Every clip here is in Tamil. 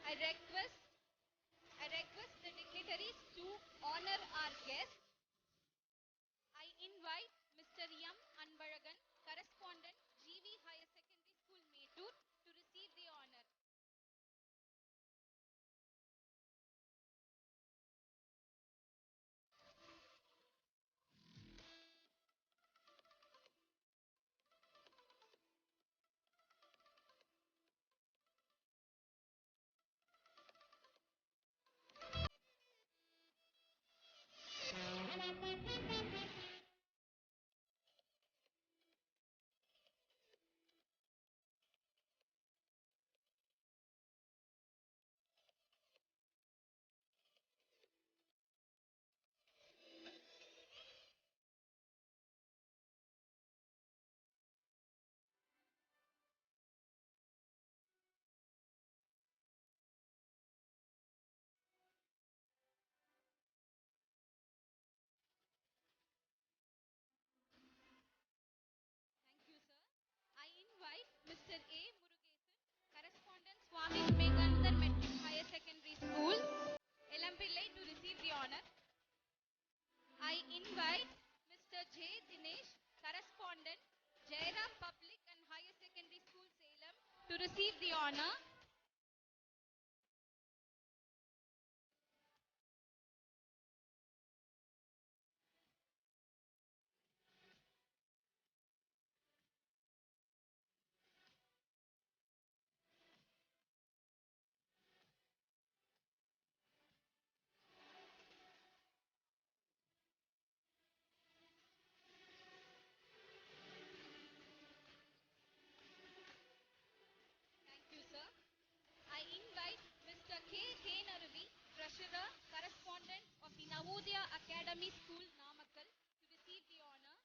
I request the dignitaries to honor our guests. I invite Mr. M. Anbalagan, correspondent, GV Higher Secondary School, Mettur, to receive the honor. Thank you, sir. I invite Mr. A. Murugesan, correspondent, Swami Vivekananda Metric Higher Secondary School, Elampillai, to receive the honor. I invite Mr. J. Dinesh, correspondent, Jaira Public and Higher Secondary School, Salem, to receive the honor. Thank you, sir. I invite Mr. K. Naruvi, treasurer, correspondent of the Navodaya Academy School, Namakkal, to receive the honor.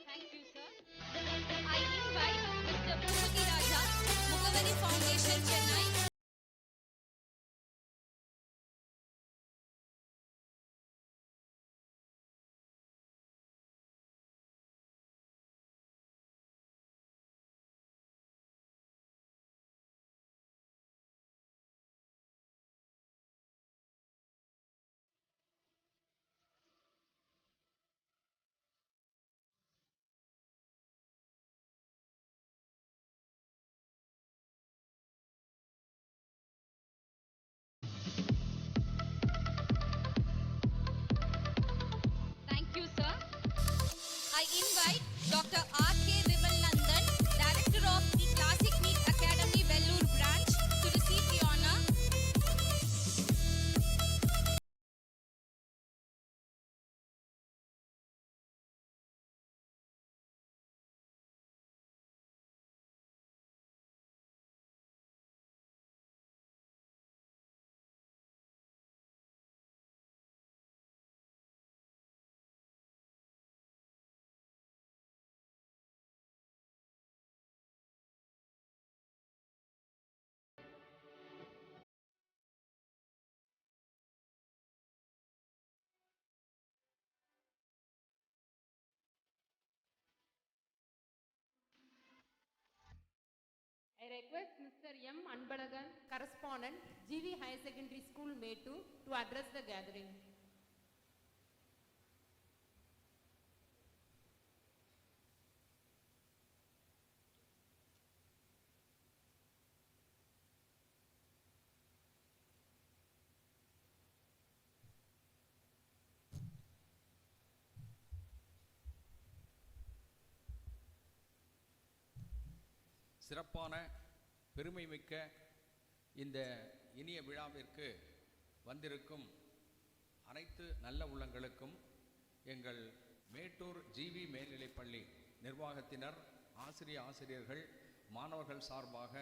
Thank you, sir. I invite Mr. Bhumati Raja, Mugavari Foundation, Chennai. Thank you, sir. I invite Dr. R.K. Vimal Nandan, Director of the Classic Meet Academy, Vellore branch, to receive the honor. I request Mr. M. Anbalagan, correspondent, GV Higher Secondary School, Mettur, to address the gathering. சிறப்பான பெருமை மிக்க இந்த இனிய விழாவிற்கு வந்திருக்கும் அனைத்து நல்ல உள்ளங்களுக்கும் எங்கள் மேட்டூர் ஜிவி மேல்நிலைப்பள்ளி நிர்வாகத்தினர், ஆசிரியர்கள், மாணவர்கள் சார்பாக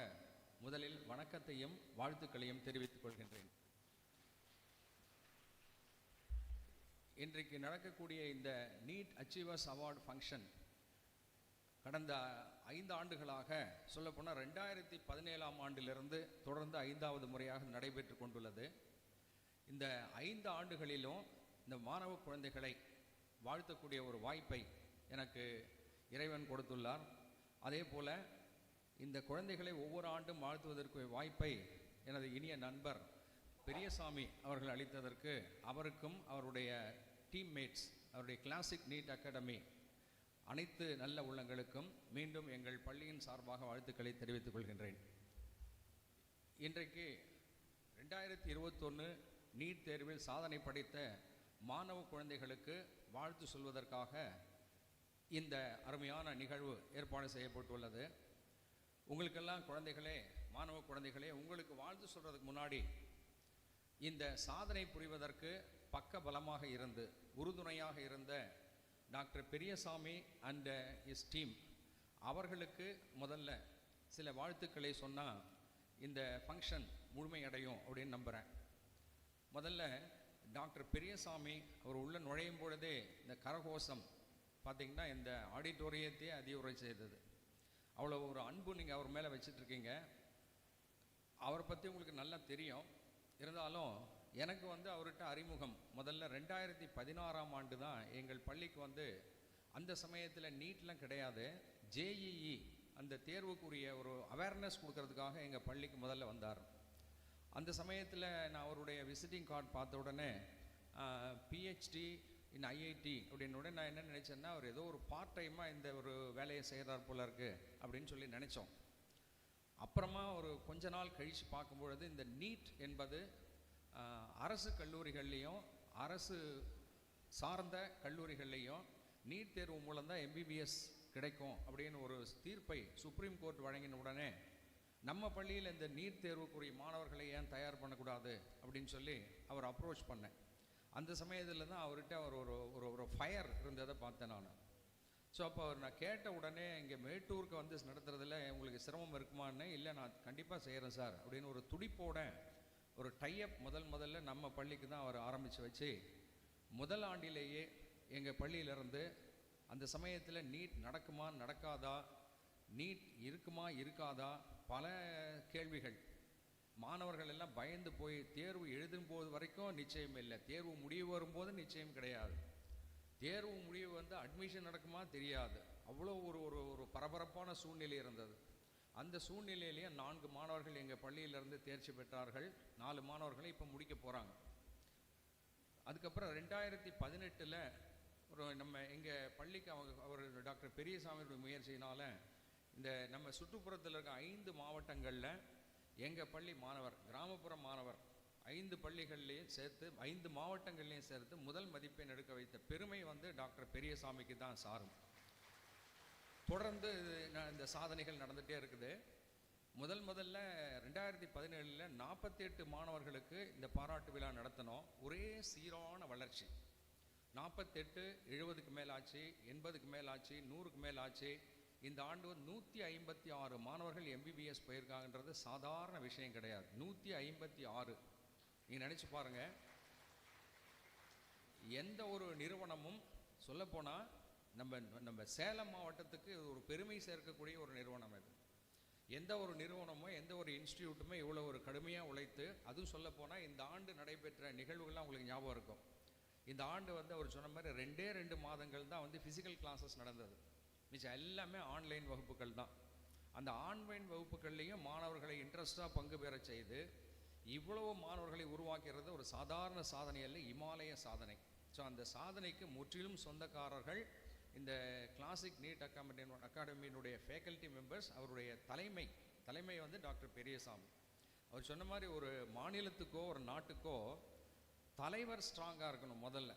முதலில் வணக்கத்தையும் வாழ்த்துக்களையும் தெரிவித்துக் கொள்கின்றேன். இன்றைக்கு நடக்கக்கூடிய இந்த நீட் அச்சீவர்ஸ் அவார்டு ஃபங்க்ஷன் கடந்த 5 ஆண்டுகளாக சொல்லப்போனால் 2017ஆம் ஆண்டிலிருந்து தொடர்ந்து 5வது முறையாக நடைபெற்று கொண்டுள்ளது. இந்த 5 ஆண்டுகளிலும் இந்த மாணவ குழந்தைகளை வாழ்த்தக்கூடிய ஒரு வாய்ப்பை எனக்கு இறைவன் கொடுத்துள்ளார். அதே போல் இந்த குழந்தைகளை ஒவ்வொரு ஆண்டும் வாழ்த்துவதற்கு வாய்ப்பை எனது இனிய நண்பர் பெரியசாமி அவர்கள் அளித்ததற்கு அவருக்கும் அவருடைய டீம்மேட்ஸ், அவருடைய கிளாசிக் நீட் அகாடமி அனைத்து நல்ல உள்ளங்களுக்கும் மீண்டும் எங்கள் பள்ளியின் சார்பாக வாழ்த்துக்களை தெரிவித்துக் கொள்கின்றேன். இன்றைக்கு 2021 நீட் தேர்வில் சாதனை படைத்த மாணவ குழந்தைகளுக்கு வாழ்த்து சொல்வதற்காக இந்த அருமையான நிகழ்வு ஏற்பாடு செய்யப்பட்டுள்ளது. உங்களுக்கெல்லாம் குழந்தைகளே, மாணவ குழந்தைகளே, உங்களுக்கு வாழ்த்து சொல்றதுக்கு முன்னாடி இந்த சாதனை புரிவதற்கு பக்க பலமாக இருந்து உறுதுணையாக இருந்த doctor Periyasamy and is team அவர்களுக்கு முதல்ல சில வாழ்த்துக்களை சொன்னால் இந்த ஃபங்க்ஷன் முழுமையடையும் அப்படின்னு நம்புகிறேன். முதல்ல டாக்டர் பெரியசாமி அவர் உள்ள நுழையும் பொழுதே இந்த கரகோஷம் பார்த்திங்கன்னா இந்த ஆடிட்டோரியத்தையே அதியுரை செய்தது. அவ்வளோ ஒரு அன்பு நீங்கள் அவர் மேலே வச்சிட்ருக்கீங்க. அவரை பற்றி உங்களுக்கு நல்லா தெரியும். இருந்தாலும் எனக்கு அவர்கிட்ட அறிமுகம் முதல்ல 2016ஆம் ஆண்டு தான் எங்கள் பள்ளிக்கு அந்த சமயத்தில் நீட்லாம் கிடையாது, ஜேஇஇ அந்த தேர்வுக்குரிய ஒரு அவேர்னஸ் கொடுக்கறதுக்காக எங்கள் பள்ளிக்கு முதல்ல வந்தார். அந்த சமயத்தில் நான் அவருடைய விசிட்டிங் கார்டு பார்த்த உடனே பிஹெச்டி இன் ஐஐடி அப்படின்னு உடனே நான் என்ன நினச்சேன்னா அவர் ஏதோ ஒரு பார்ட் டைமாக இந்த ஒரு வேலையை செய்கிறார் போல இருக்கு அப்படின்னு சொல்லி நினச்சோம். அப்புறமா ஒரு கொஞ்ச நாள் கழித்து பார்க்கும்பொழுது இந்த நீட் என்பது அரசு கல்லூரிகள்லேயும் அரசு சார்ந்த கல்லூரிகள்லேயும் நீட் தேர்வு மூலம்தான் எம்பிபிஎஸ் கிடைக்கும் அப்படின்னு ஒரு தீர்ப்பை சுப்ரீம் கோர்ட் வழங்கின உடனே நம்ம பள்ளியில் இந்த நீட் தேர்வுக்குரிய மாணவர்களை ஏன் தயார் பண்ணக்கூடாது அப்படின்னு சொல்லி அவர் அப்ரோச் பண்ணேன். அந்த சமயத்தில் தான் அவர்கிட்ட ஒரு ஃபயர் இருந்ததை பார்த்தேன் நான். ஸோ அப்போ நான் கேட்ட உடனே இங்கே மேட்டூருக்கு நடத்துறதுல உங்களுக்கு சிரமம் இருக்குமான்னு, இல்லை நான் கண்டிப்பாக செய்கிறேன் சார் அப்படின்னு ஒரு துடிப்போட ஒரு டைஅப் முதல்ல நம்ம பள்ளிக்கு தான் அவர் ஆரம்பித்து வச்சு முதல் ஆண்டிலேயே எங்கள் பள்ளியிலேருந்து அந்த சமயத்தில் நீட் நடக்குமா நடக்காதா, நீட் இருக்குமா இருக்காதா, பல கேள்விகள். மாணவர்கள் எல்லாம் பயந்து போய் தேர்வு எழுதும் போது வரைக்கும் நிச்சயம் இல்லை, தேர்வு முடிவு வரும்போது நிச்சயம் கிடையாது, தேர்வு முடிவு அட்மிஷன் நடக்குமா தெரியாது. அவ்வளோ ஒரு பரபரப்பான சூழ்நிலை இருந்தது. அந்த சூழ்நிலையிலேயே 4 மாணவர்கள் எங்கள் பள்ளியிலேருந்து தேர்ச்சி பெற்றார்கள். 4 மாணவர்களை இப்போ முடிக்க போகிறாங்க. அதுக்கப்புறம் 2018 ஒரு நம்ம எங்கள் பள்ளிக்கு அவர் டாக்டர் பெரியசாமியோட முயற்சியினால் இந்த நம்ம சுற்றுப்புறத்தில் இருக்க 5 மாவட்டங்களில் எங்கள் பள்ளி மாணவர், கிராமப்புற மாணவர் 5 பள்ளிகள்லேயும் சேர்த்து 5 மாவட்டங்கள்லேயும் சேர்த்து முதல் மதிப்பெண் எடுக்க வைத்த பெருமை டாக்டர் பெரியசாமிக்கு தான் சாரும். தொடர்ந்து இந்த சாதனைகள் நடந்துகிட்டே இருக்குது. முதல்ல 2017 48 மாணவர்களுக்கு இந்த பாராட்டு விழா நடத்தினோம். ஒரே சீரான வளர்ச்சி. 48, 70க்கு மேலாச்சு, 80க்கு மேலாச்சு, 100க்கு மேலாச்சு. இந்த ஆண்டு 156 மாணவர்கள் எம்பிபிஎஸ் போயிருக்காங்கன்றது சாதாரண விஷயம் கிடையாது. 156 நீங்கள் நினச்சி பாருங்கள். எந்த ஒரு நிறுவனமும் சொல்லப்போனால் நம்ம சேலம் மாவட்டத்துக்கு ஒரு பெருமை சேர்க்கக்கூடிய ஒரு நிறுவனம் இது. எந்த ஒரு நிறுவனமோ எந்த ஒரு இன்ஸ்டிடியூட்டுமே இவ்வளோ ஒரு கடுமையாக உழைத்து, அதுவும் சொல்லப்போனால் இந்த ஆண்டு நடைபெற்ற நிகழ்வுகள்லாம் உங்களுக்கு ஞாபகம் இருக்கும். இந்த ஆண்டு அவர் சொன்ன மாதிரி 2 மாதங்கள் தான் ஃபிசிக்கல் கிளாஸஸ் நடந்தது. மிச்சம் எல்லாமே ஆன்லைன் வகுப்புகள் தான். அந்த ஆன்லைன் வகுப்புகள்லேயும் மாணவர்களை இன்ட்ரெஸ்டாக பங்கு பெற செய்து இவ்வளவு மாணவர்களை உருவாக்கிறது ஒரு சாதாரண சாதனை அல்ல, இமாலய சாதனை. ஸோ அந்த சாதனைக்கு முற்றிலும் சொந்தக்காரர்கள் இந்த கிளாசிக் நீட் அகாடமியினுடைய ஃபேக்கல்ட்டி மெம்பர்ஸ். அவருடைய தலைமை டாக்டர் பெரியசாமி. அவர் சொன்ன மாதிரி ஒரு மாநிலத்துக்கோ ஒரு நாட்டுக்கோ தலைவர் ஸ்ட்ராங்காக இருக்கணும் முதல்ல.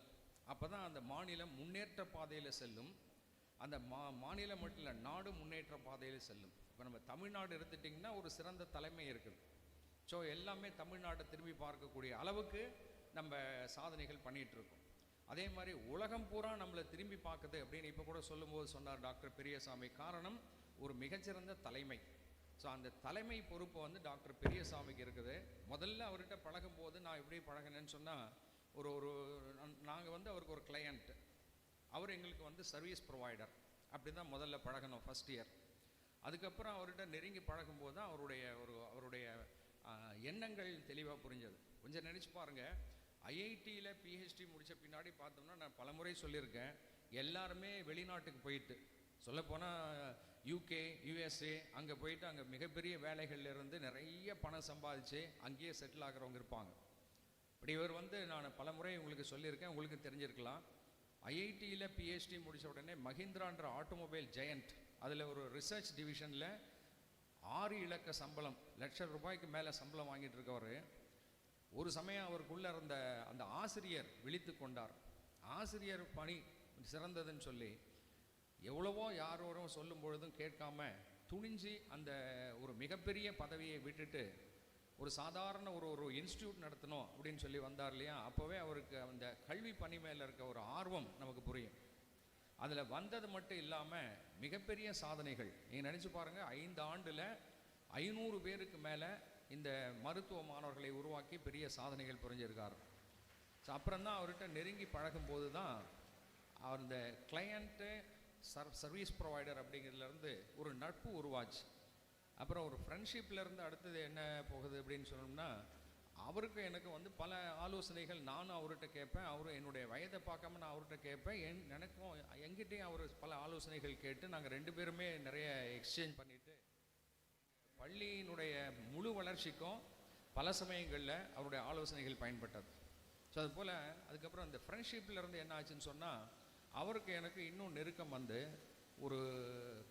அப்போ தான் அந்த மாநிலம் முன்னேற்ற பாதையில் செல்லும். அந்த மாநிலம் மட்டும் இல்லை, நாடு முன்னேற்ற பாதையில் செல்லும். இப்போ நம்ம தமிழ்நாடு எடுத்துட்டிங்கன்னா ஒரு சிறந்த தலைமை இருக்குது. ஸோ எல்லாமே தமிழ்நாட்டை திரும்பி பார்க்கக்கூடிய அளவுக்கு நம்ம சாதனைகள் பண்ணிகிட்ருக்கோம். அதே மாதிரி உலகம் பூரா நம்மளை திரும்பி பார்க்குது அப்படின்னு இப்போ கூட சொல்லும்போது சொன்னார் டாக்டர் பெரியசாமி. காரணம் ஒரு மிகச்சிறந்த தலைமை. ஸோ அந்த தலைமை பொறுப்பு வந்து டாக்டர் பெரியசாமிக்கு இருக்குது. முதல்ல அவர்கிட்ட பழகும் போது நான் எப்படி பழகினேன்னு சொன்னால், ஒரு நாங்கள் வந்து அவருக்கு ஒரு கிளையண்ட், அவர் எங்களுக்கு வந்து சர்வீஸ் ப்ரொவைடர், அப்படி தான் முதல்ல பழகணும் ஃபஸ்ட் இயர். அதுக்கப்புறம் அவர்கிட்ட நெருங்கி பழகும்போது தான் அவருடைய எண்ணங்கள் தெளிவாக புரிஞ்சது. கொஞ்சம் நினச்சி பாருங்கள், ஐஐடியில் பிஹெச்டி முடித்த பின்னாடி பார்த்தோம்னா, நான் பலமுறை சொல்லியிருக்கேன், எல்லாருமே வெளிநாட்டுக்கு போயிட்டு, சொல்லப்போனால் யூகே, யூஎஸ்ஏ அங்கே போயிட்டு அங்கே மிகப்பெரிய வேலைகள்லேருந்து நிறைய பணம் சம்பாதிச்சு அங்கேயே செட்டில் ஆகிறவங்க இருப்பாங்க. இப்படி இவர் வந்து நான் பலமுறை உங்களுக்கு சொல்லியிருக்கேன், உங்களுக்கு தெரிஞ்சிருக்கலாம். ஐஐடியில் பிஹெச்டி முடித்த உடனே மஹிந்திரான்ற ஆட்டோமொபைல் ஜெயண்ட், அதில் ஒரு ரிசர்ச் டிவிஷனில் 6 இலக்க சம்பளம், ₹1,00,000 மேலே சம்பளம் வாங்கிட்டு இருக்கவர். ஒரு சமயம் அவருக்குள்ள இருந்த அந்த ஆசிரியர் விழித்து கொண்டார். ஆசிரியர் பணி சிறந்ததுன்னு சொல்லி எவ்வளவோ யாரோரும் சொல்லும் பொழுதும் கேட்காம துணிஞ்சு அந்த ஒரு மிகப்பெரிய பதவியை விட்டுட்டு ஒரு சாதாரண ஒரு இன்ஸ்டியூட் நடத்தணும் அப்படின்னு சொல்லி வந்தார் இல்லையா, அப்போவே அவருக்கு அந்த கல்வி பணி மேலே இருக்க ஒரு ஆர்வம் நமக்கு புரியும். அதில் வந்தது மட்டும் இல்லாமல் மிகப்பெரிய சாதனைகள் நீங்கள் நினச்சி பாருங்கள், 5 ஆண்டில் 500 பேருக்கு மேலே இந்த மருத்துவ மாணவர்களை உருவாக்கி பெரிய சாதனைகள் புரிஞ்சிருக்கார். ஸோ அப்புறம்தான் அவர்கிட்ட நெருங்கி பழகும்போது தான் அந்த கிளையண்ட்டு சர்வீஸ் ப்ரொவைடர் அப்படிங்கிறதுலேருந்து ஒரு நட்பு உருவாச்சு. அப்புறம் ஒரு ஃப்ரெண்ட்ஷிப்லேருந்து அடுத்தது என்ன போகுது அப்படின்னு சொன்னோம்னா, அவருக்கு எனக்கு வந்து பல ஆலோசனைகள் நானும் அவர்கிட்ட கேட்பேன், அவரும் என்னுடைய வயதை பார்க்காம நான் அவர்கிட்ட கேட்பேன், எனக்கும் எங்கிட்டையும் அவர் பல ஆலோசனைகள் கேட்டு நாங்கள் 2 பேருமே நிறைய எக்ஸ்சேஞ்ச் பண்ணிவிட்டு பள்ளியினுடைய முழு வளர்ச்சிக்கும் பல சமயங்களில் அவருடைய ஆலோசனைகள் பயன்பட்டது. ஸோ அதுபோல் அதுக்கப்புறம் அந்த ஃப்ரெண்ட்ஷிப்லேருந்து என்ன ஆச்சுன்னு சொன்னால், அவருக்கு எனக்கு இன்னும் நெருக்கம் வந்து ஒரு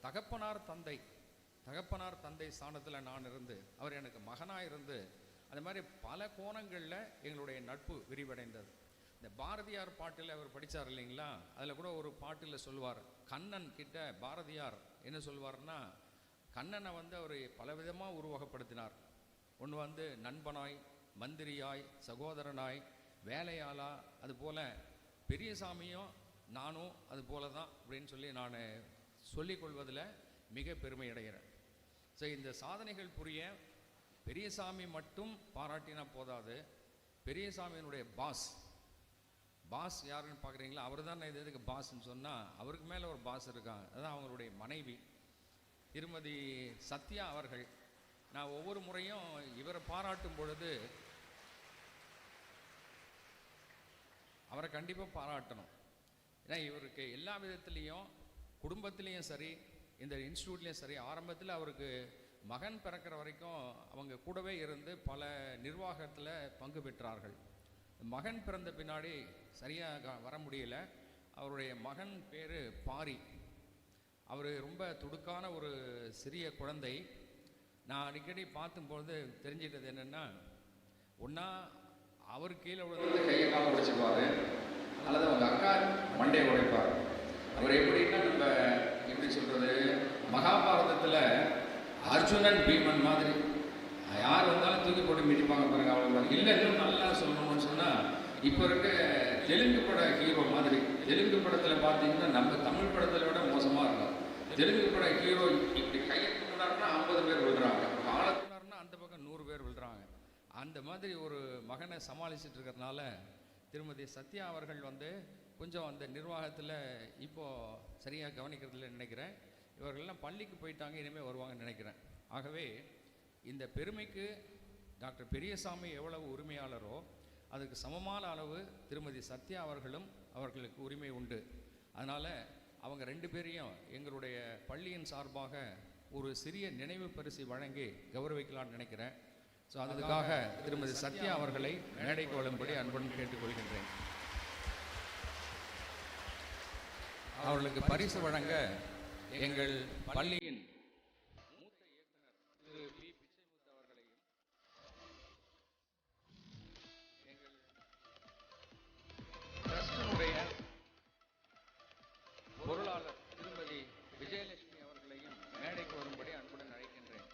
தகப்பனார் தந்தை ஸ்தானத்தில் நான் இருந்து, அவர் எனக்கு மகனாக இருந்து, அது மாதிரி பல கோணங்களில் எங்களுடைய நட்பு விரிவடைந்தது. இந்த பாரதியார் பாட்டில் அவர் படித்தார் இல்லைங்களா, அதில் கூட ஒரு பாட்டில் சொல்லுவார், கண்ணன் கிட்ட பாரதியார் என்ன சொல்லுவார்னா, கண்ணனை வந்து அவர் பலவிதமாக உருவகப்படுத்தினார். ஒன்று வந்து நண்பனாய், மந்திரியாய், சகோதரனாய், வேலையாளா, அதுபோல் பெரியசாமியும் நானும் அது போல தான் அப்படின்னு சொல்லி நான் சொல்லிக்கொள்வதில் மிக பெருமை அடைகிறேன். ஸோ இந்த சாதனைகள் புரிய பெரியசாமி மட்டும் பாராட்டினா போதாது, பெரியசாமியினுடைய பாஸ் யாருன்னு பார்க்குறீங்களா, அவர் தான் இது எதுக்கு பாஸ்ன்னு சொன்னால், அவருக்கு மேலே ஒரு பாஸ் இருக்காங்க, அதுதான் அவங்களுடைய மனைவி திருமதி சத்யா அவர்கள். நான் ஒவ்வொரு முறையும் இவரை பாராட்டும் பொழுது அவரை கண்டிப்பாக பாராட்டணும். ஏன்னா இவருக்கு எல்லா விதத்துலேயும், குடும்பத்துலேயும் சரி, இந்த இன்ஸ்டியூட்லேயும் சரி, ஆரம்பத்தில் அவருக்கு மகன் பிறக்கிற வரைக்கும் அவங்க கூடவே இருந்து பல நிர்வாகத்தில் பங்கு பெற்றார்கள். மகன் பிறந்த பின்னாடி சரியாக வர முடியல. அவருடைய மகன் பேர் பாரி. அவர் ரொம்ப துடுக்கான ஒரு சிறிய குழந்தை. நான் அடிக்கடி பார்க்கும்பொழுது தெரிஞ்சிட்டது என்னென்னா, ஒன்றா அவர் கீழே விழுந்து கையை காலம் உடைச்சிக்குவார், அல்லது அவங்க அக்கா மண்டையை உடைப்பார். அவர் எப்படின்னா, நம்ம எப்படி சொல்கிறது, மகாபாரதத்தில் அர்ஜுனன் பீமன் மாதிரி யார் வந்தாலும் தூக்கி போட்டு மிதிப்பாங்க பாருங்க, அவ்வளோ இல்லை. இன்னும் நல்லா சொல்லணும்னு சொன்னால், இப்போ இருக்க தெலுங்கு பட ஹீரோ மாதிரி. தெலுங்கு படத்தில் பார்த்தீங்கன்னா நம்ம தமிழ் படத்தில் விட மோசமாக இருக்கும். தெலுங்கு பட ஹீரோ இப்படி கையை தூக்கினார்னா 50 பேர் விழுறாங்க, காலை தூக்கினார்னா அந்த பக்கம் 100 பேர் விழுறாங்க. அந்த மாதிரி ஒரு மகனை சமாளிச்சுட்டு இருக்கிறதுனால திருமதி சத்யா அவர்கள் வந்து கொஞ்சம் அந்த நிர்வாகத்தில் இப்போது சரியாக கவனிக்கிறதுல நினைக்கிறேன். இவர்கள்லாம் பள்ளிக்கு போயிட்டாங்க, இனிமேல் வருவாங்கன்னு நினைக்கிறேன். ஆகவே இந்த பெருமைக்கு டாக்டர் பெரியசாமி எவ்வளவு உரிமையாளரோ அதுக்கு சமமான அளவு திருமதி சத்யா அவர்களுக்கு உரிமை உண்டு. அதனால் அவங்க 2 பேரையும் எங்களுடைய பள்ளியின் சார்பாக ஒரு சிறிய நினைவு பரிசு வழங்கி கௌரவிக்கலான்னு நினைக்கிறேன். ஸோ அதுக்காக திருமதி சத்யா அவர்களை மேடைக்கு வரும்படி அன்புடன் கேட்டுக்கொள்கின்றேன். அவர்களுக்கு பரிசு வழங்க எங்கள் பள்ளியின் மூத்த இயக்குனர் திரு பி. பிச்சைமுத்து அவர்களையும், எங்கள் ட்ரஸ்டினுடைய பொருளாளர் திருமதி விஜயலட்சுமி அவர்களையும் மேடைக்கு வரும்படி அன்புடன் அழைக்கின்றேன்.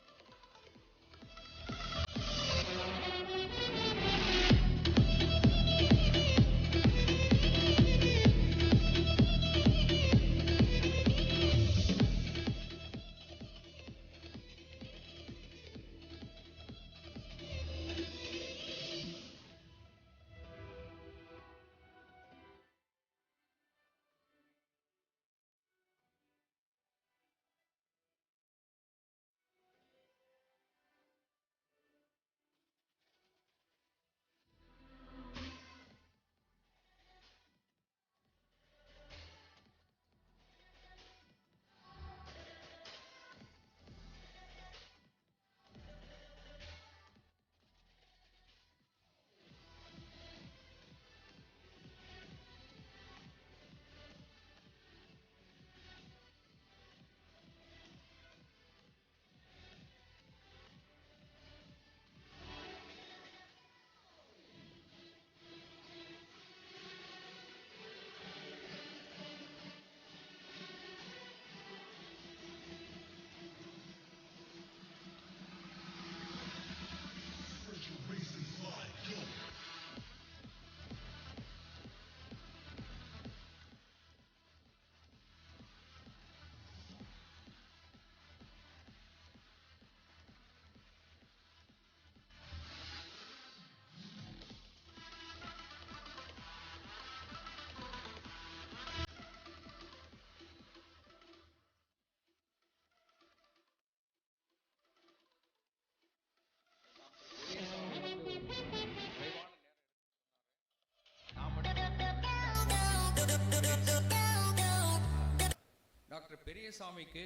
டாக்டர் பெரியசாமிக்கு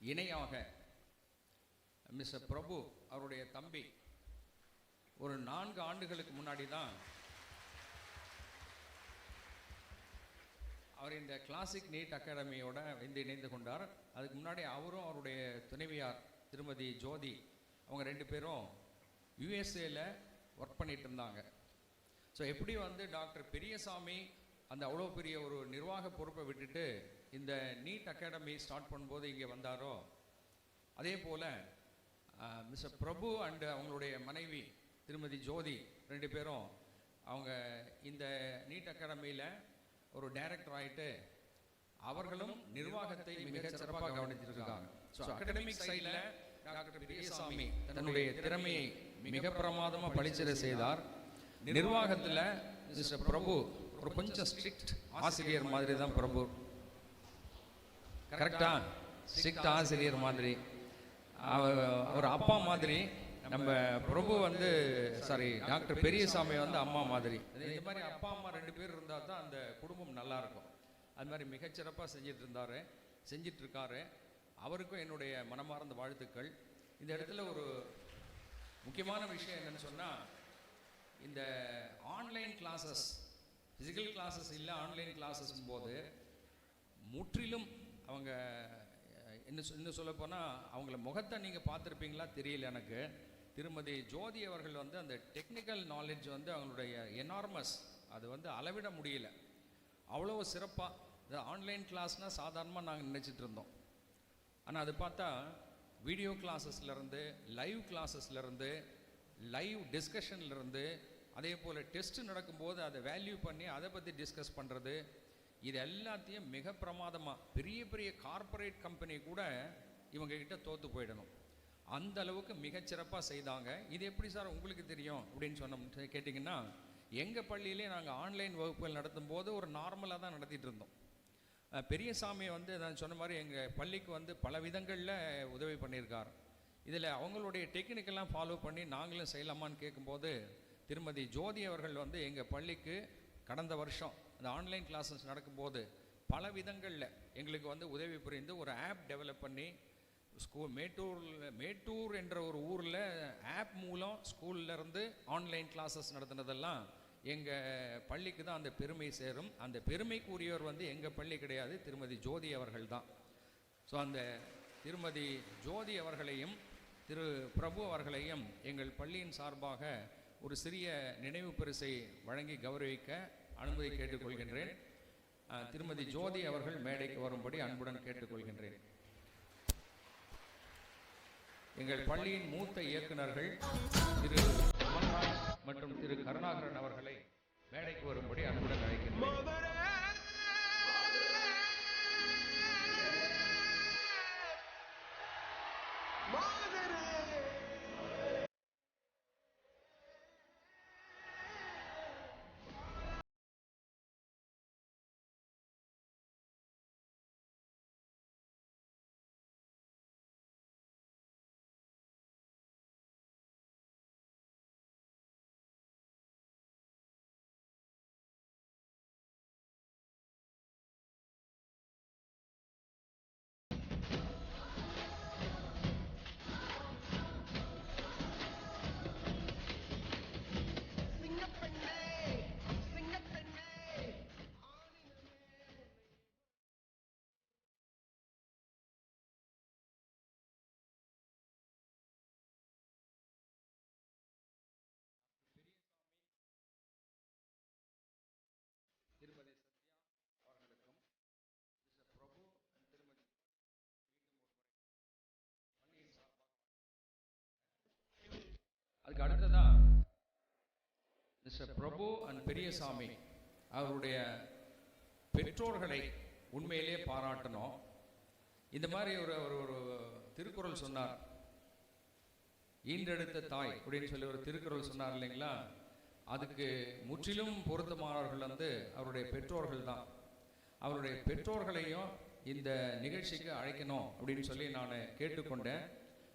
இணையாக மிஸ்டர் பிரபு அவருடைய தம்பி ஒரு 4 ஆண்டுகளுக்கு முன்னாடி தான் அவர் இந்த கிளாசிக் நீட் அகாடமியோட இணைந்து கொண்டார். அதுக்கு முன்னாடி அவரும் அவருடைய துணைவியார் திருமதி ஜோதி அவங்க 2 பேரும் யுஎஸ்ஏல ஒர்க் பண்ணிட்டு இருந்தாங்க. ஸோ எப்படி வந்து டாக்டர் பெரியசாமி அந்த அவ்வளோ பெரிய ஒரு நிர்வாக பொறுப்பை விட்டுட்டு இந்த நீட் அகாடமி ஸ்டார்ட் பண்ணும்போது இங்கே வந்தாரோ, அதே போல் மிஸ்டர் பிரபு அண்டு அவங்களுடைய மனைவி திருமதி ஜோதி 2 பேரும் அவங்க இந்த நீட் அகாடமியில் ஒரு டைரக்டர் ஆகிட்டு அவர்களும் நிர்வாகத்தை மிக சிறப்பாக கவனித்திருக்காங்க. ஸோ அகாடமிக் சைடில் டாக்டர் பெரியசாமி தன்னுடைய திறமையை மிக பிரமாதமாக பளிச்சிட செய்தார். நிர்வாகத்தில் மிஸ்டர் பிரபு ஒரு கொஞ்சம் ஸ்ட்ரிக்ட் ஆசிரியர் மாதிரி தான் பிரபு. கரெக்டா? ஸ்ட்ரிக்ட் ஆசிரியர் மாதிரி, அவர் அப்பா மாதிரி. நம்ம பிரபு வந்து டாக்டர் பெரியசாமி வந்து அம்மா மாதிரி. இந்த மாதிரி அப்பா அம்மா 2 பேர் இருந்தால் தான் அந்த குடும்பம் நல்லா இருக்கும். அது மாதிரி மிகச்சிறப்பாக செஞ்சிட்டு இருக்காரு. அவருக்கும் என்னுடைய மனமார்ந்த வாழ்த்துக்கள். இந்த இடத்துல ஒரு முக்கியமான விஷயம் என்னன்னு சொன்னால், இந்த ஆன்லைன் கிளாஸஸ், ஃபிசிக்கல் கிளாஸஸ் இல்லை, ஆன்லைன் கிளாஸஸ் போது முற்றிலும் அவங்க இன்னும் சொல்ல போனால் அவங்கள முகத்தை நீங்கள் பார்த்துருப்பீங்களா தெரியல எனக்கு. திருமதி ஜோதி அவர்கள் வந்து அந்த டெக்னிக்கல் நாலேஜ் வந்து அவங்களுடைய எனார்மஸ், அது வந்து அளவிட முடியல. அவ்வளோ சிறப்பாக இந்த ஆன்லைன் கிளாஸ்னால் சாதாரணமாக நாங்கள் நினச்சிட்டு இருந்தோம். ஆனால் அது பார்த்தா வீடியோ கிளாஸஸ்லேருந்து, லைவ் கிளாஸஸ்லேருந்து, லைவ் டிஸ்கஷன்லேருந்து, அதே போல் டெஸ்ட்டு நடக்கும்போது அதை வேல்யூ பண்ணி அதை பற்றி டிஸ்கஸ் பண்ணுறது, இது எல்லாத்தையும் மிக பிரமாதமாக பெரிய பெரிய கார்ப்பரேட் கம்பெனி கூட இவங்ககிட்ட தோற்று போயிடணும், அந்த அளவுக்கு மிகச்சிறப்பாக செய்தாங்க. இது எப்படி சார் உங்களுக்கு தெரியும் அப்படின்னு கேட்டிங்கன்னா, எங்கள் பள்ளியிலே நாங்கள் ஆன்லைன் வகுப்புகள் நடத்தும் போது ஒரு நார்மலாக தான் நடத்திட்டு இருந்தோம். பெரியசாமி வந்து நான் சொன்ன மாதிரி எங்கள் பள்ளிக்கு வந்து பல விதங்களில் உதவி பண்ணியிருக்கார். இதில் அவங்களுடைய டெக்னிக்கெல்லாம் ஃபாலோ பண்ணி நாங்களும் செய்யலாமான்னு கேட்கும்போது, திருமதி ஜோதி அவர்கள் வந்து எங்கள் பள்ளிக்கு கடந்த வருஷம் அந்த ஆன்லைன் கிளாஸஸ் நடக்கும்போது பல விதங்களில் எங்களுக்கு வந்து உதவி புரிந்து ஒரு ஆப் டெவலப் பண்ணி மேட்டூர் என்ற ஒரு ஊரில் ஆப் மூலம் ஸ்கூல்லேருந்து ஆன்லைன் கிளாஸஸ் நடத்துனதெல்லாம் எங்கள் பள்ளிக்கு தான் அந்த பெருமை சேரும். அந்த பெருமைக்குரியவர் வந்து எங்கள் பள்ளி கிடையாது, திருமதி ஜோதி அவர்கள் தான். ஸோ அந்த திருமதி ஜோதி அவர்களையும் திரு பிரபு அவர்களையும் எங்கள் பள்ளியின் சார்பாக ஒரு சிறிய நினைவு பரிசை வழங்கி கௌரவிக்க அனுமதி கேட்டுக்கொள்கின்றேன். திருமதி ஜோதி அவர்கள் மேடைக்கு வரும்படி அன்புடன் கேட்டுக்கொள்கின்றேன். எங்கள் பள்ளியின் மூத்த இயக்குநர்கள் திரு அமல்ராஜ் மற்றும் திரு கருணாகரன் அவர்களை மேடைக்கு வரும்படி அன்புடன் அழைக்கின்றேன். அதுக்கு அடுத்ததா மிஸ்டர் பிரபு அண்ட் பெரியசாமி அவருடைய பெற்றோர்களை உண்மையிலே பாராட்டணும். இந்த மாதிரி ஒரு திருக்குறள் சொன்னார், ஈன்றெடுத்த தாய் அப்படின்னு சொல்லி ஒரு திருக்குறள் சொன்னார் இல்லைங்களா. அதுக்கு முற்றிலும் பொருத்தமானவர்கள் வந்து அவருடைய பெற்றோர்கள் தான். அவருடைய பெற்றோர்களையும் இந்த நிகழ்ச்சிக்கு அழைக்கணும் அப்படின்னு சொல்லி நான் கேட்டுக்கொண்டேன்.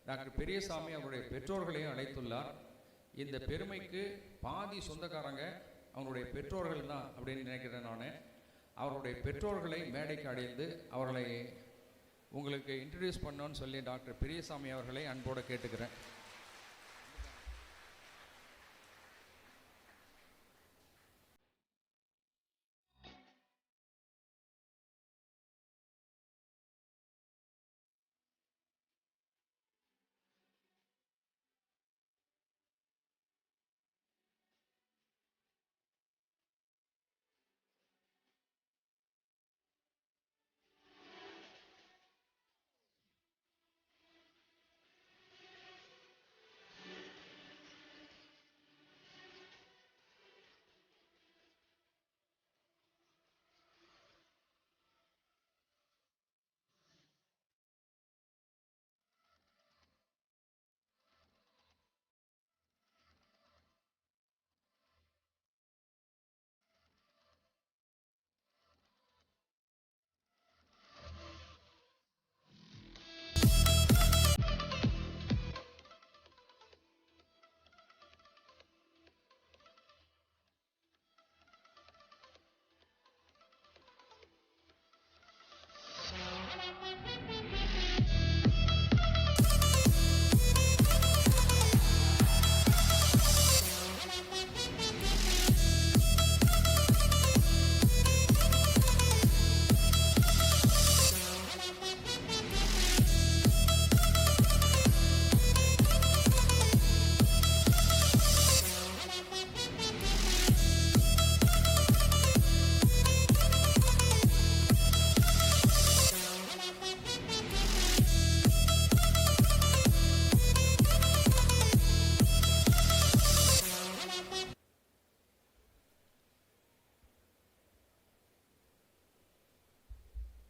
டாக்டர் பெரியசாமி அவருடைய பெற்றோர்களையும் அழைத்துள்ளார். இந்த பெருமைக்கு பாதி சொந்தக்காரங்க அவங்களுடைய பெற்றோர்கள் தான் அப்படின்னு நினைக்கிறேன் நான். அவருடைய பெற்றோர்களை மேடைக்கு அடைந்து அவர்களை உங்களுக்கு இன்ட்ரடியூஸ் பண்ணோன்னு சொல்லி டாக்டர் பெரியசாமி அவர்களை அன்போடு கேட்டுக்கிறேன்.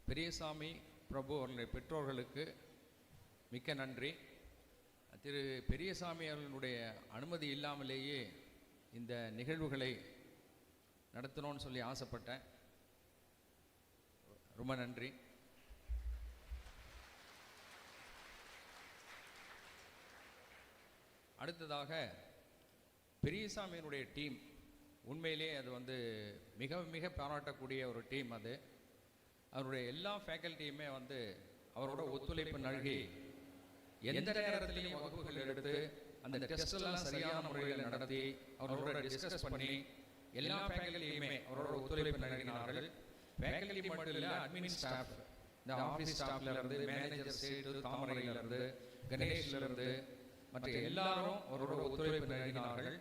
பெரியசாமி பிரபு அவர்களுடைய பெற்றோர்களுக்கு மிக்க நன்றி. திரு பெரியசாமி அவர்களுடைய அனுமதி இல்லாமலேயே இந்த நிகழ்வுகளை நடத்தணும்னு சொல்லி ஆசைப்பட்டேன். ரொம்ப நன்றி. அடுத்ததாக பெரியசாமியினுடைய டீம் உண்மையிலே அது மிக மிக பாராட்டக்கூடிய ஒரு டீம். அவருடைய எல்லா ஃபேக்கல்ட்டியுமே அவரோட ஒத்துழைப்பு நல்கி எந்த நேரத்திலையும் வகுப்புகள் எடுத்து அந்த டெஸ்டெல்லாம் சரியான முறையில் நடத்தி அவரோட டிஸ்கஸ் பண்ணி எல்லா ஃபேக்கல்ட்டியுமே அவரோட ஒத்துழைப்பு நல்கினார்கள். ஃபேக்கல்ட்டி மட்டும் இல்லை, அட்மின் ஸ்டாஃப், இந்த ஆஃபீஸ் ஸ்டாஃப்லேருந்து மேனேஜர் ஸ்டேட்டு தாமரையிலிருந்து கணேஷ்லேருந்து மற்ற எல்லாரும் அவரோட ஒத்துழைப்பு நல்கினார்கள்.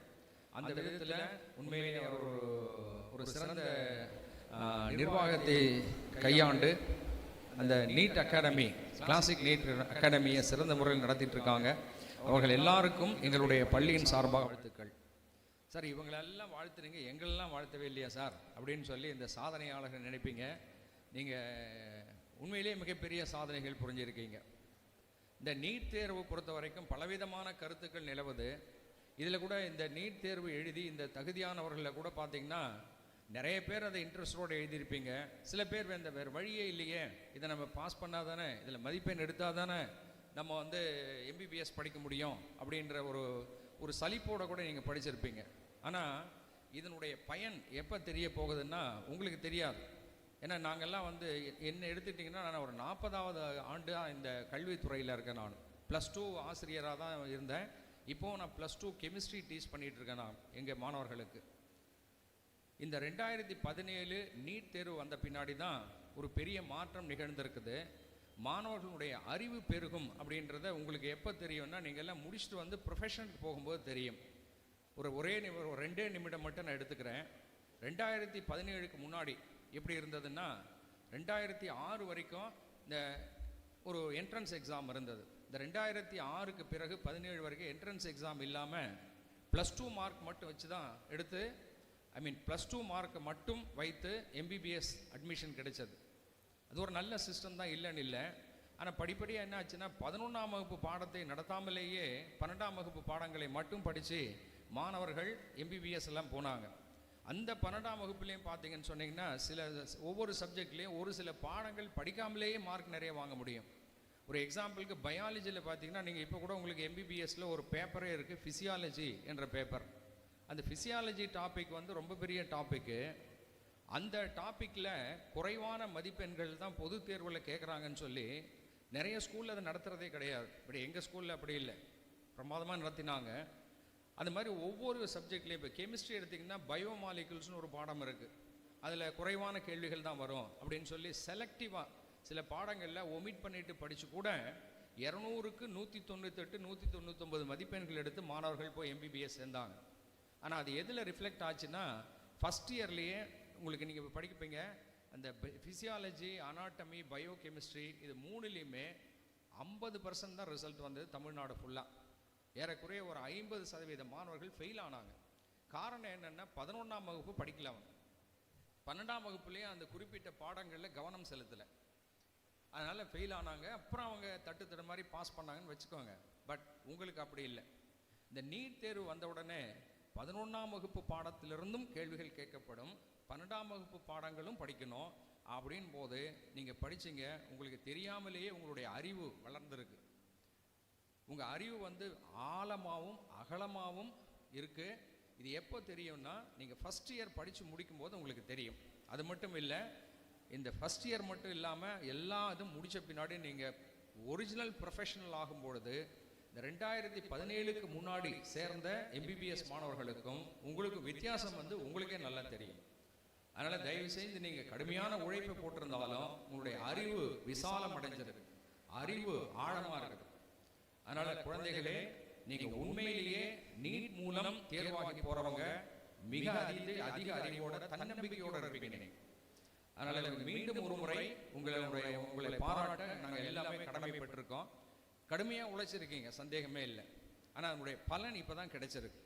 அந்த விதத்தில் உண்மையிலே அவர் ஒரு சிறந்த நிர்வாகத்தை கையாண்டு அந்த நீட் அகாடமி, கிளாசிக் நீட் அகாடமியை சிறந்த முறையில் நடத்திட்டு இருக்காங்க. அவர்கள் எல்லாருக்கும் எங்களுடைய பள்ளியின் சார்பாக வாழ்த்துக்கள். சார், இவங்களெல்லாம் வாழ்த்துறீங்க, எங்களெல்லாம் வாழ்த்தவே இல்லையா சார் அப்படின்னு சொல்லி இந்த சாதனையாளர்கள் நினைப்பீங்க. நீங்கள் உண்மையிலேயே மிகப்பெரிய சாதனைகள் புரிஞ்சிருக்கீங்க. இந்த நீட் தேர்வு பொறுத்த வரைக்கும் பலவிதமான கருத்துக்கள் நிலவுது. இதில் கூட இந்த நீட் தேர்வு எழுதி இந்த தகுதியானவர்களில் கூட பார்த்தீங்கன்னா நிறைய பேர் அதை இன்ட்ரெஸ்டோடு எழுதியிருப்பீங்க. சில பேர் வேறு வழியே இல்லையே, இதை நம்ம பாஸ் பண்ணால் தானே, இதில் மதிப்பெண் எடுத்தால் தானே நம்ம எம்பிபிஎஸ் படிக்க முடியும் அப்படின்ற ஒரு சலிப்போடு கூட நீங்கள் படிச்சிருப்பீங்க. ஆனால் இதனுடைய பயன் எப்போ தெரிய போகுதுன்னா உங்களுக்கு தெரியாது. ஏன்னா நாங்கள்லாம் என்ன எடுத்துக்கிட்டிங்கன்னா, நான் ஒரு 40வது ஆண்டாக இந்த கல்வித்துறையில் இருக்கேன். நான் +2 ஆசிரியராக தான் இருந்தேன். இப்போது நான் +2 கெமிஸ்ட்ரி டீச் பண்ணிகிட்ருக்கேன் நான் எங்கள் மாணவர்களுக்கு. இந்த 2017 நீட் தேர்வு வந்த பின்னாடி தான் ஒரு பெரிய மாற்றம் நிகழ்ந்திருக்குது. மாணவர்களுடைய அறிவு பெருகும் அப்படின்றத உங்களுக்கு எப்போ தெரியும்னா, நீங்கள் எல்லாம் முடிச்சுட்டு ப்ரொஃபஷனுக்கு போகும்போது தெரியும். ஒரு 2 நிமிடம் மட்டும் நான் எடுத்துக்கிறேன். 2017க்கு முன்னாடி எப்படி இருந்ததுன்னா, 2006 வரைக்கும் இந்த ஒரு என்ட்ரன்ஸ் எக்ஸாம் இருந்தது. இந்த 2006க்கு பிறகு 17 வரைக்கும் என்ட்ரன்ஸ் எக்ஸாம் இல்லாமல் +2 மார்க் மட்டும் வச்சு தான் எடுத்து, +2 மார்க்கை மட்டும் வைத்து எம்பிபிஎஸ் அட்மிஷன் கிடைச்சது. அது ஒரு நல்ல சிஸ்டம் தான், இல்லைன்னு இல்லை. ஆனால் படிப்படியாக என்ன ஆச்சுன்னா, 11ஆம் வகுப்பு பாடத்தை நடத்தாமலேயே 12ஆம் வகுப்பு பாடங்களை மட்டும் படித்து மாணவர்கள் எம்பிபிஎஸ் எல்லாம் போனாங்க. அந்த 12ஆம் வகுப்புலேயும் பார்த்தீங்கன்னு சொன்னீங்கன்னா, ஒவ்வொரு சப்ஜெக்ட்லேயும் ஒரு சில பாடங்கள் படிக்காமலேயே மார்க் நிறைய வாங்க முடியும். ஒரு எக்ஸாம்பிளுக்கு பயாலஜியில் பார்த்தீங்கன்னா, நீங்கள் இப்போ கூட உங்களுக்கு எம்பிபிஎஸ்சில் ஒரு பேப்பரே இருக்குது, ஃபிசியாலஜி என்ற பேப்பர். அந்த ஃபிசியாலஜி டாபிக் ரொம்ப பெரிய டாப்பிக்கு. அந்த டாப்பிக்கில் குறைவான மதிப்பெண்கள் தான் பொது தேர்வில் கேட்குறாங்கன்னு சொல்லி நிறைய ஸ்கூலில் அதை நடத்துகிறதே கிடையாது. இப்படி எங்கள் ஸ்கூலில் அப்படி இல்லை, பிரமாதமாக நடத்தினாங்க. அந்த மாதிரி ஒவ்வொரு சப்ஜெக்ட்லேயும் இப்போ கெமிஸ்ட்ரி எடுத்திங்கன்னா பயோமாலிகுல்ஸ்னு ஒரு பாடம் இருக்குது, அதில் குறைவான கேள்விகள் தான் வரும் அப்படின்னு சொல்லி செலக்டிவாக சில பாடங்களில் ஒமிட் பண்ணிட்டு படித்து கூட 200க்கு 198 199 மதிப்பெண்கள் எடுத்து மாணவர்கள் போய் எம்பிபிஎஸ் சேர்ந்தாங்க. ஆனால் அது எதில் ரிஃப்ளெக்ட் ஆச்சுன்னா ஃபஸ்ட் இயர்லேயே உங்களுக்கு நீங்கள் படிப்பீங்க அந்த ஃபிசியாலஜி, அனாட்டமி, பயோ கெமிஸ்ட்ரி இது மூணுலேயுமே 50% தான் ரிசல்ட் வந்தது தமிழ்நாடு ஃபுல்லாக. ஏறக்குறைய ஒரு 50% மாணவர்கள் ஃபெயில் ஆனாங்க. காரணம் என்னென்னா 11ஆம் வகுப்பு படிக்கல, அவங்க 12ஆம் வகுப்புலேயே அந்த குறிப்பிட்ட பாடங்களில் கவனம் செலுத்தலை, அதனால் ஃபெயில் ஆனாங்க. அப்புறம் அவங்க தட்டு மாதிரி பாஸ் பண்ணாங்கன்னு வச்சுக்கோங்க. பட் உங்களுக்கு அப்படி இல்லை. இந்த நீட் தேர்வு வந்த உடனே 11ஆம் வகுப்பு பாடத்திலிருந்தும் கேள்விகள் கேட்கப்படும், 12ஆம் வகுப்பு பாடங்களும் படிக்கணும் அப்படின் போது நீங்கள் படிச்சிங்க, உங்களுக்கு தெரியாமலேயே உங்களுடைய அறிவு வளர்ந்துருக்கு. உங்கள் அறிவு வந்து ஆழமாகவும் அகலமாகவும் இருக்குது. இது எப்போ தெரியும்னா நீங்கள் ஃபஸ்ட் இயர் படித்து முடிக்கும்போது உங்களுக்கு தெரியும். அது மட்டும் இல்லை, இந்த ஃபஸ்ட் இயர் மட்டும் இல்லாமல் எல்லா இதுவும் முடித்த பின்னாடி நீங்கள் ஒரிஜினல் ப்ரொஃபஷனல் ஆகும்பொழுது இந்த 2017க்கு முன்னாடி சேர்ந்த எம்பிபிஎஸ் மாணவர்களுக்கும் உங்களுக்கு வித்தியாசம் வந்து உங்களுக்கே நல்லா தெரியும். அதனால் தயவு செய்து நீங்கள் கடுமையான உழைப்பை போட்டிருந்தாலும் உங்களுடைய அறிவு விசாலம் அடைஞ்சிருக்கு, அறிவு ஆழமாக இருக்குது. அதனால் குழந்தைகளே, நீங்கள் உண்மையிலேயே நீட் மூலம் தேர்வாகி போகிறவங்க மிக அதிக அறிவோட தன்னம்பிக்கையோடு இருப்பீங்க. அதனால் மீண்டும் ஒரு முறை உங்களை பாராட்ட நாங்கள் எல்லாமே கடமைப்பட்டிருக்கோம். கடுமையாக உழைச்சிருக்கீங்க, சந்தேகமே இல்லை. ஆனால் அதனுடைய பலன் இப்போ தான் கிடைச்சிருக்கு.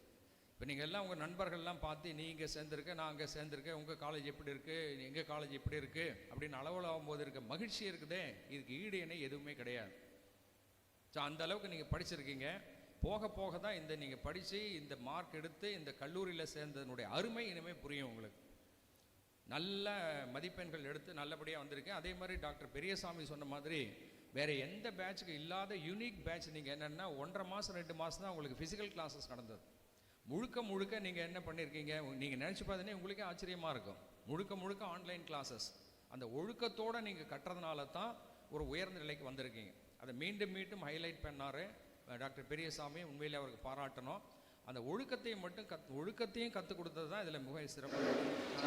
இப்போ நீங்கள் எல்லாம் உங்கள் நண்பர்கள்லாம் பார்த்து நீ இங்கே சேர்ந்துருக்க, நான் அங்கே சேர்ந்துருக்கேன், உங்கள் காலேஜ் எப்படி இருக்குது, எங்கள் காலேஜ் எப்படி இருக்குது அப்படின்னு அளவில் ஆகும்போது இருக்க மகிழ்ச்சி இருக்குதே, இதுக்கு ஈடு இணை எதுவுமே கிடையாது. ஸோ அந்த அளவுக்கு நீங்கள் படிச்சிருக்கீங்க. போக போக தான் இந்த நீங்கள் படித்து இந்த மார்க் எடுத்து இந்த கல்லூரியில் சேர்ந்ததனுடைய அருமை இனிமேல் புரியும் உங்களுக்கு. நல்ல மதிப்பெண்கள் எடுத்து நல்லபடியாக வந்திருக்கேன். அதே மாதிரி டாக்டர் பெரியசாமி சொன்ன மாதிரி வேறு எந்த பேட்சுக்கு இல்லாத யூனிக் பேட்ச் நீங்கள் என்னென்னா 1.5 மாதம் 2 மாதம் தான் உங்களுக்கு ஃபிசிக்கல் கிளாஸஸ் நடந்தது. முழுக்க நீங்கள் என்ன பண்ணியிருக்கீங்க, நீங்கள் நினச்சி பார்த்தீங்கன்னா உங்களுக்கே ஆச்சரியமாக இருக்கும். முழுக்க ஆன்லைன் கிளாஸஸ், அந்த ஒழுக்கத்தோடு நீங்கள் கட்டுறதுனால தான் ஒரு உயர்ந்த நிலைக்கு வந்திருக்கீங்க. அதை மீண்டும் ஹைலைட் பண்ணார் டாக்டர் பெரியசாமி. உண்மையிலே அவருக்கு பாராட்டணும். அந்த ஒழுக்கத்தையும் கற்றுக் கொடுத்தது தான் இதில் மிக சிறப்பு.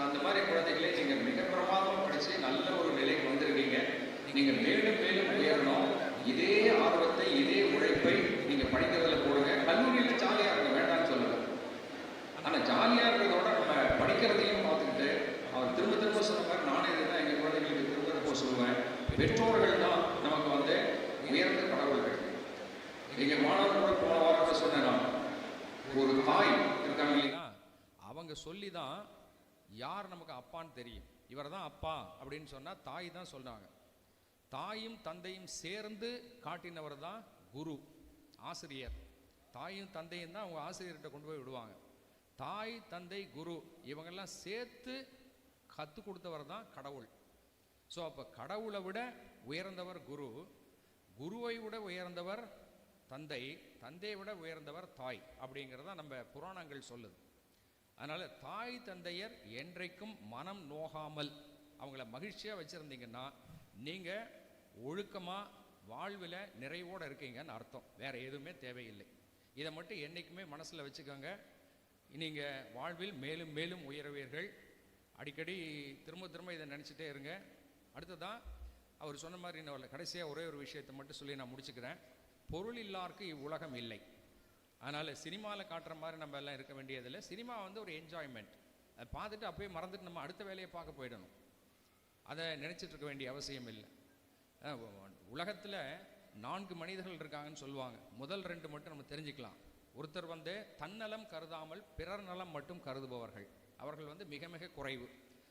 அந்த மாதிரி குழந்தைகளே நீங்கள் மிக பிரமாதமாக படித்து நல்ல ஒரு நிலைக்கு வந்திருக்கீங்க. நீங்கள் மேலும் உயரணும். இதே ஆர்வத்தை, இதே உழைப்பை நீங்கள் படிக்கிறதில் போடுங்க. கல்லூரியில் ஜாலியாக இருக்க வேண்டாம்னு சொல்லுங்கள். ஆனால் ஜாலியாக இருக்கிறதோட நம்ம படிக்கிறதையும் பார்த்துக்கிட்டு அவர் திரும்ப சொன்ன மாதிரி நானே இதுதான் எங்கள் குழந்தைகளுக்கு திரும்ப சொல்லுவேன். பெற்றோர்கள் தான் நமக்கு வந்து உயர்ந்த கடவுள்கள். எங்கள் மாணவர்களோட போன வாரத்தை சொன்னேன் நான், ஒரு தாய் இருக்காங்க இல்லையா, அவங்க சொல்லி தான் யார் நமக்கு அப்பான்னு தெரியும். இவர் தான் அப்பா அப்படின்னு சொன்னால் தாய் தான் சொல்கிறாங்க. தாயும் தந்தையும் சேர்ந்து காட்டினவர் தான் குரு, ஆசிரியர். தாயும் தந்தையும் தான் அவங்க ஆசிரியர்கிட்ட கொண்டு போய் விடுவாங்க. தாய் தந்தை குரு இவங்கெல்லாம் சேர்த்து கற்றுக் கொடுத்தவர் தான் கடவுள். ஸோ அப்போ கடவுளை விட உயர்ந்தவர் குரு, குருவை விட உயர்ந்தவர் தந்தை, தந்தையை விட உயர்ந்தவர் தாய் அப்படிங்கிறத நம்ம புராணங்கள் சொல்லுது. அதனால் தாய் தந்தையர் என்றைக்கும் மனம் நோகாமல் அவங்கள மகிழ்ச்சியாக வச்சுருந்தீங்கன்னா நீங்கள் ஒழுக்கமாக வாழ்வில் நிறைவோடு இருக்கீங்கன்னு அர்த்தம். வேறு எதுவுமே தேவையில்லை. இதை மட்டும் என்றைக்குமே மனசில் வச்சுக்கோங்க. நீங்கள் வாழ்வில் மேலும் உயர்வீர்கள். அடிக்கடி திரும்ப இதை நினச்சிட்டே இருங்க. அடுத்ததான் அவர் சொன்ன மாதிரி நான் கடைசியாக ஒரே ஒரு விஷயத்தை மட்டும் சொல்லி நான் முடிச்சுக்கிறேன். பொருள் இல்லாருக்கு இவ்வுலகம் இல்லை. அதனால் சினிமாவில் காட்டுற மாதிரி நம்ம எல்லாம் இருக்க வேண்டியதில்லை. சினிமா வந்து ஒரு என்ஜாய்மெண்ட். அதை பார்த்துட்டு அப்போயே மறந்துட்டு நம்ம அடுத்த வேலையை பார்க்க போயிடணும். அதை நினச்சிட்டு இருக்க வேண்டிய அவசியம் இல்லை. உலகத்தில் 4 மனிதர்கள் இருக்காங்கன்னு சொல்லுவாங்க. முதல் 2 மட்டும் நம்ம தெரிஞ்சுக்கலாம். ஒருத்தர் வந்து தன்னலம் கருதாமல் பிறர் நலம் மட்டும் கருதுபவர்கள். அவர்கள் வந்து மிக குறைவு.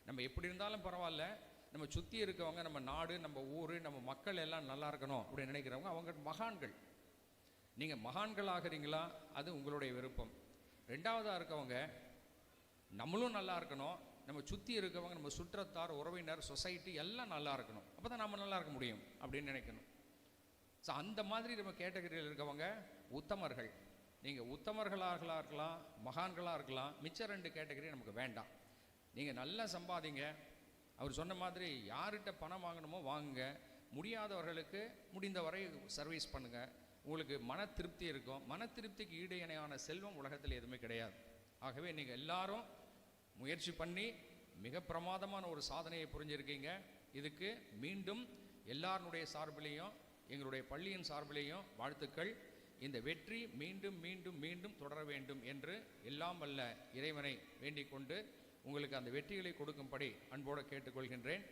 நம்ம எப்படி இருந்தாலும் பரவாயில்ல, நம்ம சுற்றி இருக்கவங்க, நம்ம நாடு, நம்ம ஊர், நம்ம மக்கள் எல்லாம் நல்லா இருக்கணும் அப்படின்னு நினைக்கிறவங்க அவங்க மகான்கள். நீங்கள் மகான்கள் ஆகிறீங்களா அது உங்களுடைய விருப்பம். 2வதாக இருக்கவங்க நம்மளும் நல்லா இருக்கணும், நம்ம சுற்றி இருக்கவங்க, நம்ம சுற்றத்தார், உறவினர், சொசைட்டி எல்லாம் நல்லா இருக்கணும். அப்போ தான் நம்ம நல்லா இருக்க முடியும் அப்படின்னு நினைக்கணும். ஸோ அந்த மாதிரி நம்ம கேட்டகரியில் இருக்கவங்க உத்தமர்கள். நீங்கள் உத்தமர்களாக இருக்கலாம், மகான்களாக இருக்கலாம். மிச்ச 2 கேட்டகரி நமக்கு வேண்டாம். நீங்கள் நல்லா சம்பாதிங்க. அவர் சொன்ன மாதிரி யார்கிட்ட பணம் வாங்கணுமோ வாங்குங்க, முடியாதவர்களுக்கு முடிந்தவரை சர்வீஸ் பண்ணுங்கள். உங்களுக்கு மன திருப்தி இருக்கும். மன திருப்திக்கு ஈடு இணையான செல்வம் உலகத்தில் எதுவுமே கிடையாது. ஆகவே நீங்கள் எல்லாரும் முயற்சி பண்ணி மிக பிரமாதமான ஒரு சாதனையை புரிஞ்சிருக்கீங்க. இதுக்கு மீண்டும் எல்லாருடைய சார்பிலையும் எங்களுடைய பள்ளியின் சார்பிலையும் வாழ்த்துக்கள். இந்த வெற்றி மீண்டும் மீண்டும் மீண்டும் தொடர வேண்டும் என்று எல்லாம் வல்ல இறைவனை வேண்டிக் கொண்டு உங்களுக்கு அந்த வெற்றிகளை கொடுக்கும்படி அன்போடு கேட்டுக்கொள்கின்றேன்.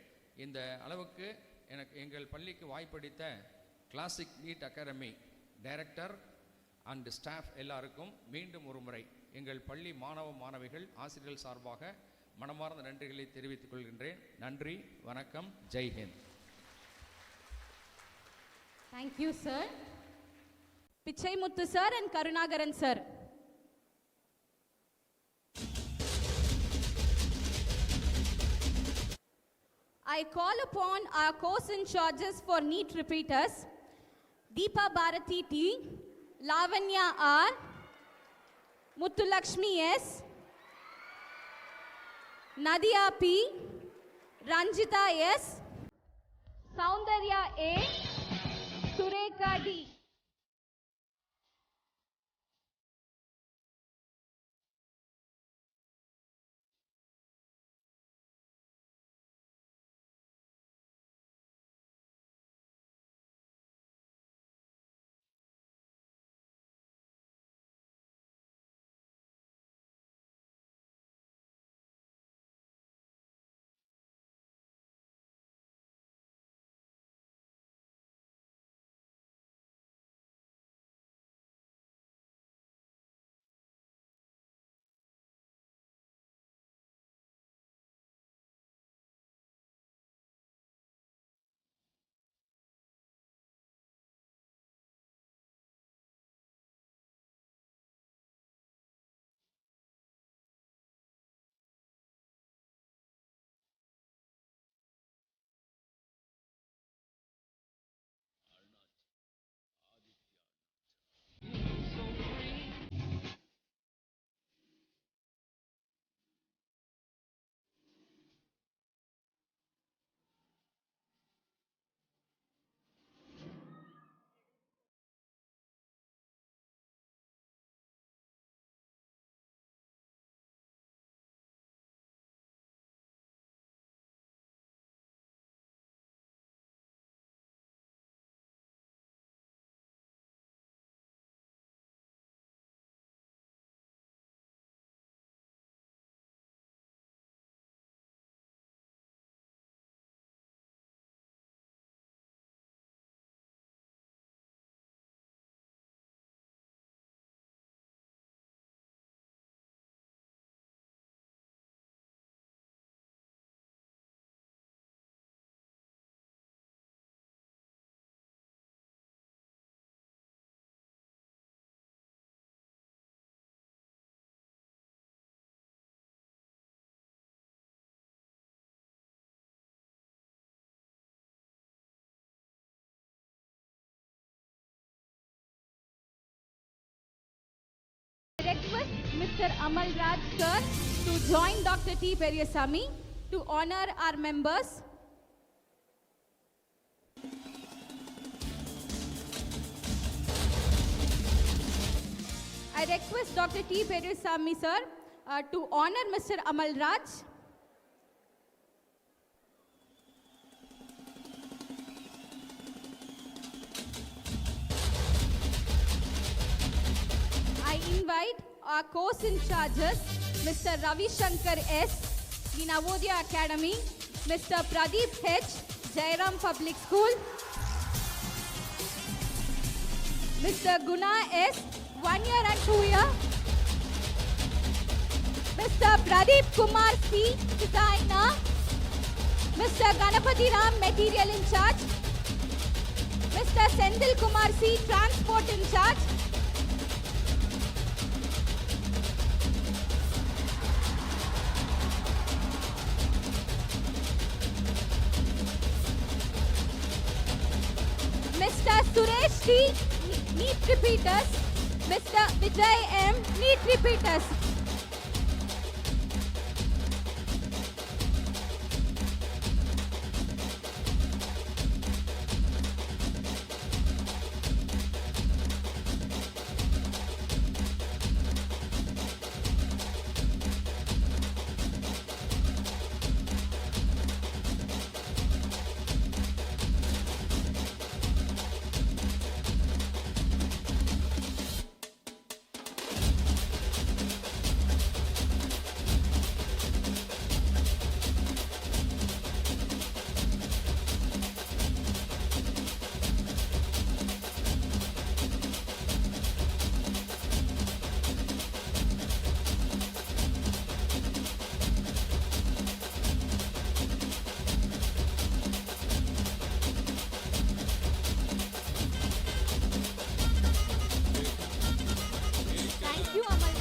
இந்த அளவுக்கு எங்கள் பள்ளிக்கு வாய்ப்பளித்த classic NEET academy director and staff எல்லாருக்கும் மீண்டும் ஒரு முறை எங்கள் பள்ளி மாணவ மாணவிகள் ஆசிரியர்கள் சார்பாக மனமார்ந்த நன்றிகளை தெரிவித்துக் கொள்கின்றேன். நன்றி, வணக்கம், ஜெய்ஹிந்த். Thank you, sir. Pichaimuthu sir and Karunagaran sir. I call upon our course in charges for NEET repeaters, Deepa Bharati T, Lavanya R, Muthulakshmi S, Nadia P, Ranjita S, Soundarya A, Sureka D. I request Mr. Amal Raj sir to join Dr. T. Periasamy to honor our members. I request Dr. T. Periasamy sir to honor Mr. Amal Raj. I invite our course in charges, Mr. Ravi Shankar S, the Navodaya Academy, Mr. Pradeep H, Jairam Public School, Mr. Guna S, 1 year and 2 year, Mr. Pradeep Kumar C, designer, Mr. Ganapati Ram, material in charge, Mr. Sendil Kumar C, transport in charge, Mr. Suresh T, NEET repeaters, Mr. Vijay M, NEET repeaters.